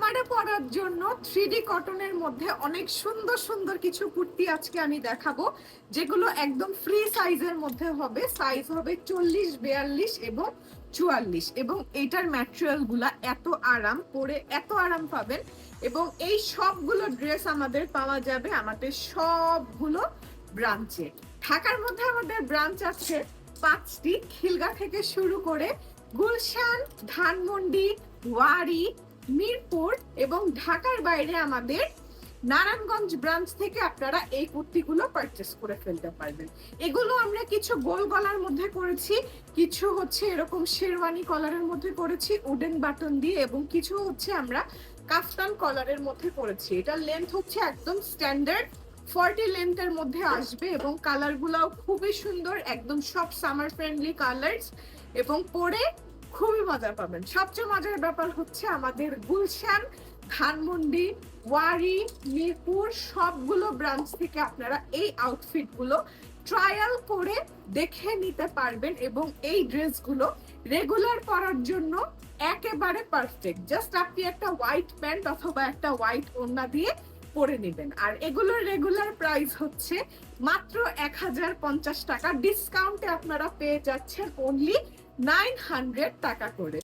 সামারে পরার জন্য 3D কটনের মধ্যে অনেক সুন্দর সুন্দর কিছু কুর্তি আজকে আমি দেখাবো, যেগুলো একদম ফ্রি সাইজের মধ্যে হবে। সাইজ হবে 40, 42 এবং 44। এবং এটার ম্যাটেরিয়াল গুলা এত আরাম, পরে এত আরাম পাবেন। এবং এই সবগুলো ড্রেস আমাদের পাওয়া যাবে আমাদের সবগুলো ব্রাঞ্চে। ঢাকার মধ্যে আমাদের ব্রাঞ্চ আছে 5টি, খিলগা থেকে শুরু করে গুলশান, ধানমন্ডি, ওয়ারি, মিরপুর এবং ঢাকার বাইরে আমাদের নারায়ণগঞ্জ ব্রাঞ্চ থেকে আপনারা এই কুর্তিগুলো পারচেস করে ফেলতে পারবেন। এগুলো আমরা কিছু গোল গলার মধ্যে করেছি, কিছু হচ্ছে এরকম শেরওয়ানি কলারের মধ্যে করেছি উডেন বাটন দিয়ে, এবং কিছু হচ্ছে আমরা কাফতান কলারের মধ্যে করেছি। এটার লেন্থ হচ্ছে একদম স্ট্যান্ডার্ড 40 লেন্থের মধ্যে আসবে এবং কালার গুলাও খুবই সুন্দর, একদম সব সামার ফ্রেন্ডলি কালার্স এবং পরে খুবই মজা পাবেন। সবচেয়ে মজার ব্যাপার হচ্ছে আমাদের গুলশান, ধানমন্ডি, ওয়ারি, মিরপুর সবগুলো ব্রাঞ্চ থেকে আপনারা এই আউটফিট গুলো ট্রায়াল করে দেখে নিতে পারবেন এবং এই ড্রেসগুলো রেগুলার পরার জন্য একেবারে পারফেক্ট। জাস্ট আপনি একটা হোয়াইট প্যান্ট অথবা একটা হোয়াইট ওড়না দিয়ে পরে নেবেন। আর এগুলোর রেগুলার প্রাইস হচ্ছে মাত্র 1050 টাকা। ডিসকাউন্টে আপনারা পেয়ে যাচ্ছেন অনলি 900 টাকা করে।